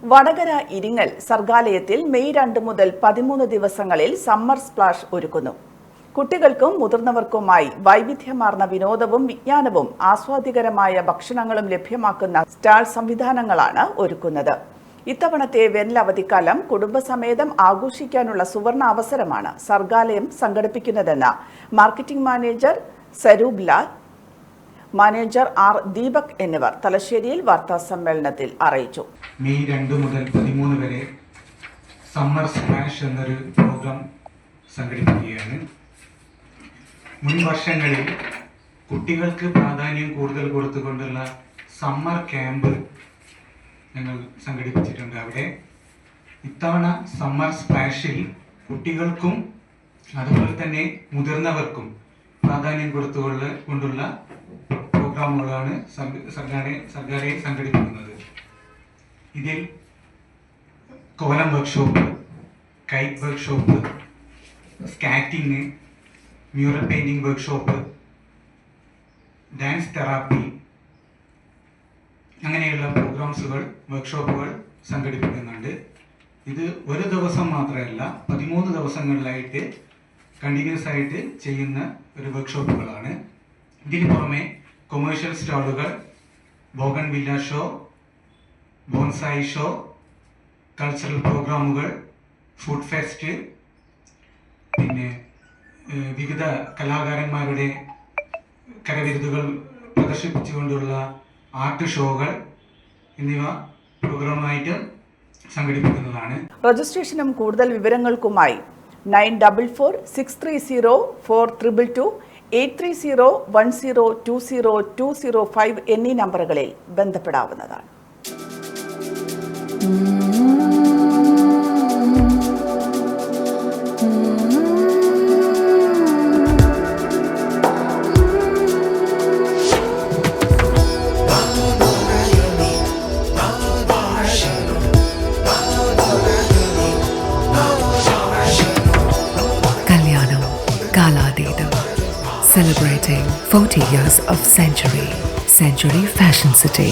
Vadakara Iringal സർഗാലയത്തിൽ May 2 മുതൽ 13 ദിവസങ്ങളിൽ summer splash ഒരുക്കുന്നു. കുട്ടികൾക്കും മുതിർന്നവർക്കുമായി വൈവിധ്യമാർന്ന വിനോദവും വിജ്ഞാനവും ആസ്വാദികരമായ ഭക്ഷണങ്ങളും ലഭ്യമാക്കുന്ന സ്റ്റാൾ സംവിധാനങ്ങളാണ് ഒരുക്കുന്നത്. ഇത്തവണത്തെ വേനലവധിക്കാലം കുടുംബസമേതം ആഘോഷിക്കാനുള്ള സുവർണ അവസരമാണ് സർഗാലയം സംഘടിപ്പിക്കുന്നതെന്ന് marketing manager Saroob Lal, manager R Deepak എന്നിവർ തലശ്ശേരിയിൽ വാർത്താസമ്മേളനത്തിൽ അറിയിച്ചു. മെയ് 2 മുതൽ 13 വരെ സമ്മർ സ്പ്ലാഷ് എന്നൊരു പ്രോഗ്രാം സംഘടിപ്പിക്കുകയാണ്. മുൻ വർഷങ്ങളിൽ കുട്ടികൾക്ക് പ്രാധാന്യം കൂടുതൽ കൊടുത്തുകൊണ്ടുള്ള സമ്മർ ക്യാമ്പ് ഞങ്ങൾ സംഘടിപ്പിച്ചിട്ടുണ്ട്. അവിടെ ഇത്തവണ സമ്മർ സ്പ്ലാഷിൽ കുട്ടികൾക്കും അതുപോലെ തന്നെ മുതിർന്നവർക്കും പ്രാധാന്യം കൊടുത്തുകൊണ്ടുള്ള പ്രോഗ്രാമുകളാണ് സർഗാലയം സംഘടിപ്പിക്കുന്നത്. ഇതിൽ കോലം workshop, KITE workshop, skating, mural painting workshop, dance therapy അങ്ങനെയുള്ള വർക്ക്ഷോപ്പുകൾ സംഘടിപ്പിക്കുന്നുണ്ട്. ഇത് ഒരു ദിവസം മാത്രമല്ല, 13 ദിവസങ്ങളിലായിട്ട് കണ്ടിന്യൂസ് ആയിട്ട് ചെയ്യുന്ന ഒരു വർക്ക്ഷോപ്പുകളാണ്. ഇതിന് പുറമെ കൊമേഴ്ഷ്യൽ സ്റ്റാളുകൾ, bougainvillea show, bonsai show, cultural പ്രോഗ്രാമുകൾ, ഫുഡ് ഫെസ്റ്റ്, പിന്നെ വിവിധ കലാകാരന്മാരുടെ കരവിരുതുകൾ പ്രദർശിപ്പിച്ചുകൊണ്ടുള്ള ആർട്ട് ഷോകൾ എന്നിവ പ്രോഗ്രാമായിട്ട് സംഘടിപ്പിക്കുന്നതാണ്. രജിസ്ട്രേഷനും കൂടുതൽ വിവരങ്ങൾക്കുമായി 9446304222, 8301020205 എന്നീ നമ്പറുകളിൽ ബന്ധപ്പെടാവുന്നതാണ്. Celebrating 40 years of Century Fashion City.